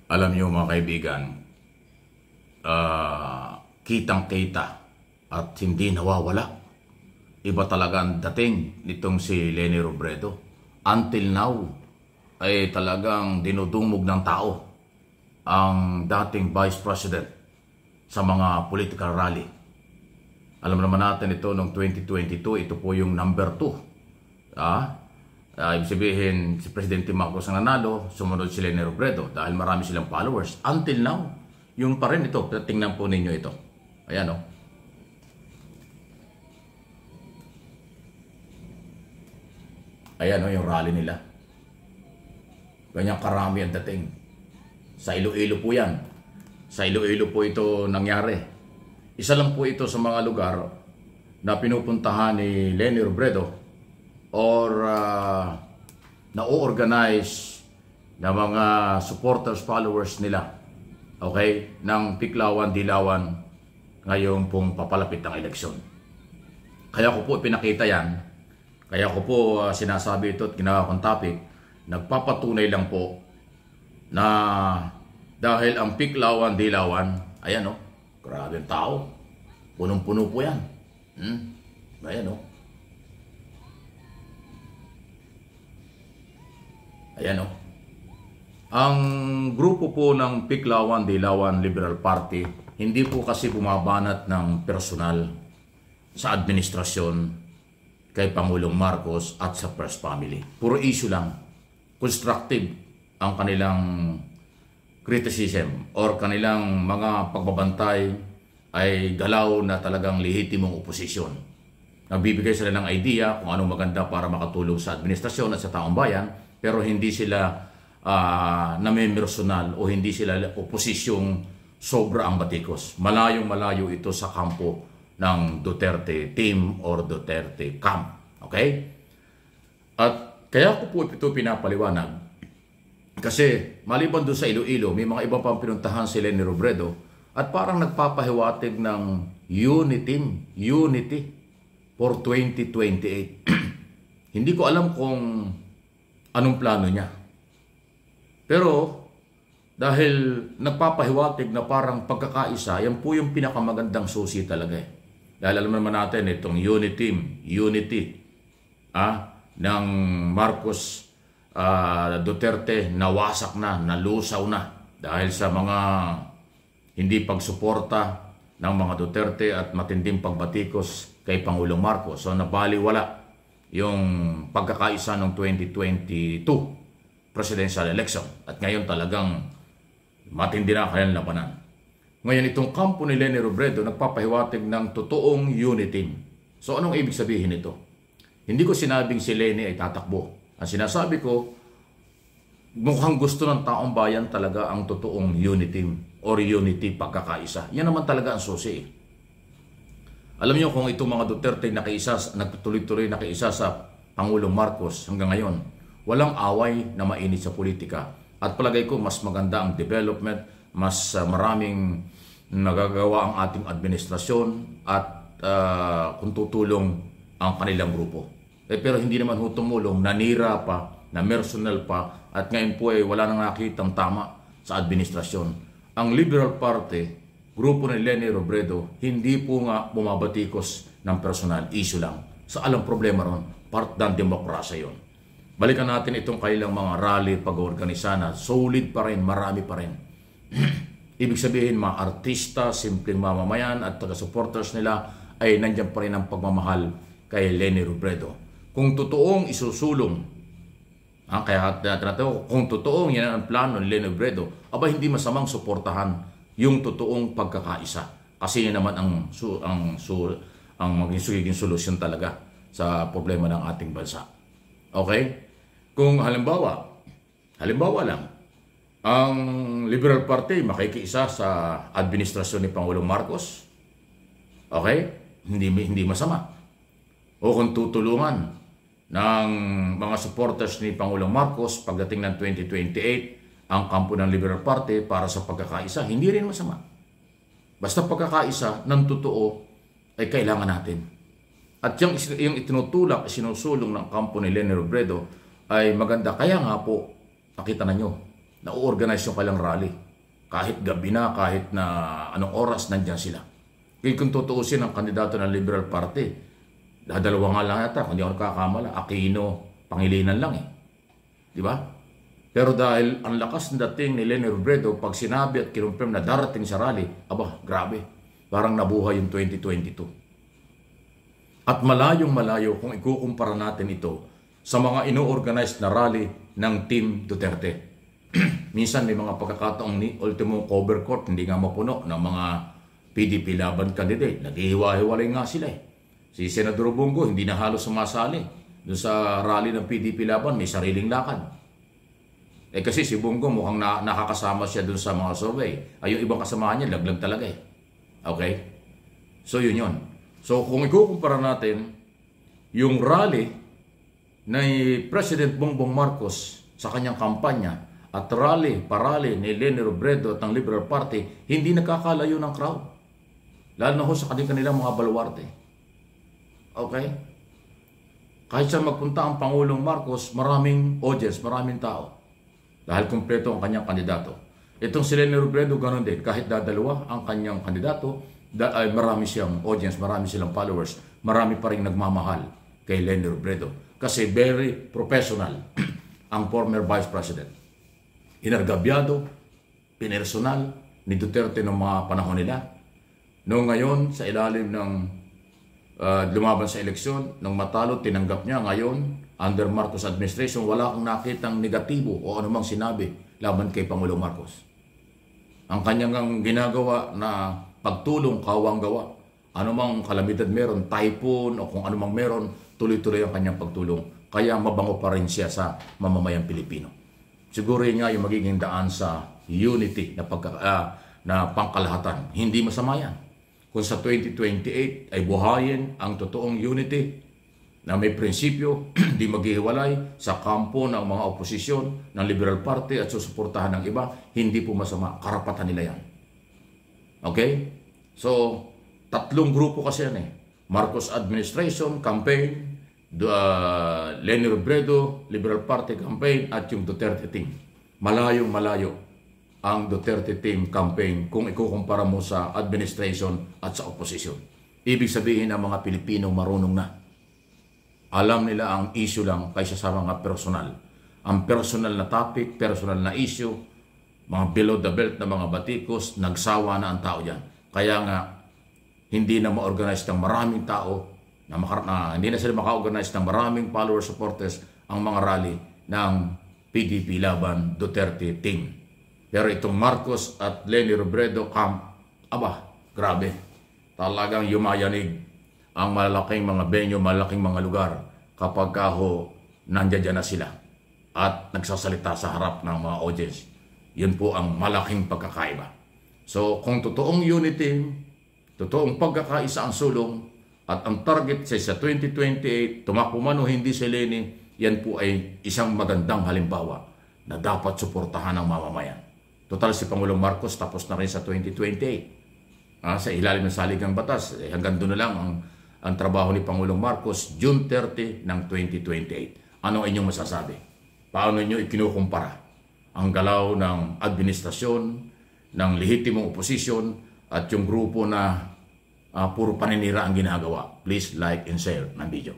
Alam niyo mga kaibigan, kitang-kita at hindi nawawala. Iba talaga ang dating nitong si Leni Robredo. Until now, ay talagang dinudumog ng tao ang dating Vice President sa mga political rally. Alam naman natin ito noong 2022, ito po yung number 2. Ibig sabihin, si Presidente Marcos ang nanalo, sumunod si Leni Robredo dahil marami silang followers. Until now, yung pa rin ito. Tingnan po ninyo ito. Ayan o. Ayan o yung rally nila. Ganyang karami ang dating. Sa Iloilo po yan. Sa Iloilo po ito nangyari. Isa lang po ito sa mga lugar na pinupuntahan ni Leni Robredo or na-organize na mga supporters, followers nila, okay, ng Piklawan-Dilawan ngayong pong papalapit ng eleksyon. Kaya ko po pinakita yan, kaya ko po sinasabi ito at ginawa kong topic, nagpapatunay lang po na dahil ang Piklawan-Dilawan, ayan o, grabe ang tao, punong-puno po yan. Ayan o. Ayan o. Ang grupo po ng Piklawan-Dilawan Liberal Party, hindi po kasi bumabanat ng personal sa administrasyon kay Pangulong Marcos at sa First Family. Puro issue lang. Constructive ang kanilang criticism or kanilang mga pagbabantay ay galaw na talagang lehitimong oposisyon. Nagbibigay sila ng idea kung anong maganda para makatulong sa administrasyon at sa taong bayan, pero hindi sila namimersonal o hindi sila oposisyong sobra ang batikos. Malayong-malayo ito sa kampo ng Duterte team or Duterte camp. Okay? At kaya ko po ito pinapaliwanag kasi maliban doon sa Iloilo, may mga iba pang pinuntahan si Leni Robredo at parang nagpapahiwatig ng unity for 2028. Hindi ko alam kung anong plano niya. Pero dahil nagpapahiwatig na parang pagkakaisa, yan po yung pinakamagandang susi talaga eh. Dahil alam naman natin itong unity ng Marcos Duterte nawasak na, nalusaw na dahil sa mga hindi pagsuporta ng mga Duterte at matinding pagbatikos kay Pangulong Marcos. So nabaliwala yung pagkakaisa ng 2022 presidential election. At ngayon talagang matindi na kanilang labanan. Ngayon itong kampo ni Leni Robredo nagpapahiwatig ng totoong unity. So anong ibig sabihin nito? Hindi ko sinabing si Leni ay tatakbo. Ang sinasabi ko, mukhang gusto ng taong bayan talaga ang totoong unity or unity pagkakaisa. Yan naman talaga ang susi. Alam niyo kung itong mga Duterte nagtuloy-tuloy nakiisa sa Pangulong Marcos hanggang ngayon, walang away na mainit sa politika. At palagay ko mas maganda ang development, mas maraming nagagawa ang ating administrasyon at kung tutulong ang kanilang grupo. Pero hindi naman tumulong, nanira pa, na personal pa, at ngayon po ay wala nang nakitang tama sa administrasyon. Ang Liberal Party, grupo ni Leni Robredo, hindi po nga bumabatikos ng personal, issue lang. Sa alang problema ron, part ng demokrasya yon. Balikan natin itong kailang mga rally pag-organisa na solid pa rin, marami pa rin. Ibig sabihin, mga artista, simpleng mamamayan at taga-supporters nila ay nandiyan pa rin ang pagmamahal kay Leni Robredo. Kung totoong isusulong, kaya tinatanong kung totoong yan ang plano ni Leni Robredo, aba hindi masamang suportahan yung totoong pagkakaisa. Kasi yan naman ang magiging solusyon talaga sa problema ng ating bansa. Okay? Kung halimbawa lang, ang Liberal Party makikiisa sa administrasyon ni Pangulong Marcos, okay? Hindi masama. O kung tutulungan ng mga supporters ni Pangulong Marcos pagdating ng 2028 ang kampo ng Liberal Party para sa pagkakaisa, hindi rin masama. Basta pagkakaisa ng totoo ay kailangan natin. At yung itinutulak, sinusulong ng kampo ni Leni Robredo ay maganda. Kaya nga po, nakita na nyo, Na-organize yung kailang rally. Kahit gabi na, kahit na anong oras, nandyan sila. Kaya kung tutuusin ang kandidato ng Liberal Party, dalawa nga lang yata, kung di ako nakakamala, Aquino, Pangilinan lang eh. Di ba? Pero dahil ang lakas ng dating ni Leni Robredo, pag sinabi at kinumpirm na darating sa rally, aba, grabe. Parang nabuhay yung 2022. At malayong malayo kung ikukumpara natin ito sa mga ino-organize na rally ng Team Duterte. Minsan may mga pagkakataong ni ultimo cover court, hindi nga mapuno ng mga PDP laban candidate. Naghihiwa-hiwalay nga sila eh. Si Senador Bongo hindi na halos sumasali. Doon sa rally ng PDP laban, may sariling lakad. Eh kasi si Bongo mukhang nakakasama siya doon sa mga survey. Ay yung ibang kasamahan niya, laglag talaga eh. Okay? So yun yun. So kung ikukumpara natin yung rally ni President Bongbong Marcos sa kanyang kampanya at parali ni Leni Robredo at ng Liberal Party, hindi nakakalayo ng crowd. Lalo na ho sa kanilang mga baluarte. Okay? Kahit saan magpunta ang Pangulong Marcos, maraming audience, maraming tao. Dahil kumpleto ang kanyang kandidato. Itong si Leni Robredo, ganoon din. Kahit dadalawa ang kanyang kandidato, marami siyang audience, marami silang followers, marami pa rin nagmamahal kay Leni Robredo. Kasi very professional ang former Vice President. Inargabyado, pinersonal ni Duterte ng mga panahon nila. Noong ngayon, sa ilalim ng lumaban sa eleksyon, nung matalo, tinanggap niya. Ngayon, under Marcos administration, wala akong nakitang negatibo o anumang sinabi laban kay Pangulong Marcos. Ang kanyang ginagawa na pagtulong, kawang gawa. Anumang kalamidad meron, typhoon o kung anumang meron, tuloy-tuloy ang kanyang pagtulong. Kaya mabango pa rin siya sa mamamayang Pilipino. Siguro yun nga yung magiging daan sa unity na pangkalahatan. Hindi masama yan. Kung sa 2028 ay buhayin ang totoong unity na may prinsipyo, di maghihiwalay sa kampo ng mga oposisyon ng Liberal Party at susuportahan ng iba, hindi po masama. Karapatan nila yan. Okay? So, tatlong grupo kasi yan eh. Marcos Administration, campaign, Leni Robredo, Liberal Party campaign, at yung Duterte team. Malayong malayo ang Duterte team campaign kung ikukumpara mo sa administration at sa opposition. Ibig sabihin ang mga Pilipino marunong na. Alam nila ang issue lang kaysa sa mga personal. Ang personal na topic, personal na issue, mga below the belt na mga batikos, nagsawa na ang tao dyan. Kaya nga, hindi na ma-organize ng maraming tao, hindi na sila maka-organize ng maraming follower supporters ang mga rally ng PDP laban Duterte team. Pero itong Marcos at Leni Robredo camp, grabe. Talagang yumayanig ang malaking mga venue, malaking mga lugar kapag nandiyan na sila at nagsasalita sa harap ng mga audience. Yun po ang malaking pagkakaiba. So kung totoong unity, totoong pagkakaisa ang sulong, at ang target sa 2028, tumakbo man o hindi si Leni, yan po ay isang magandang halimbawa na dapat suportahan ng mamamayan. Total si Pangulong Marcos tapos na rin sa 2028. Sa ilalim ng saligang batas, hanggang doon na lang ang trabaho ni Pangulong Marcos, June 30 ng 2028. Ano inyong masasabi? Paano inyo ikinukumpara ang galaw ng administrasyon, ng lehitimong oposisyon, at yung grupo na puro paninira ang ginagawa? Please like and share ng video.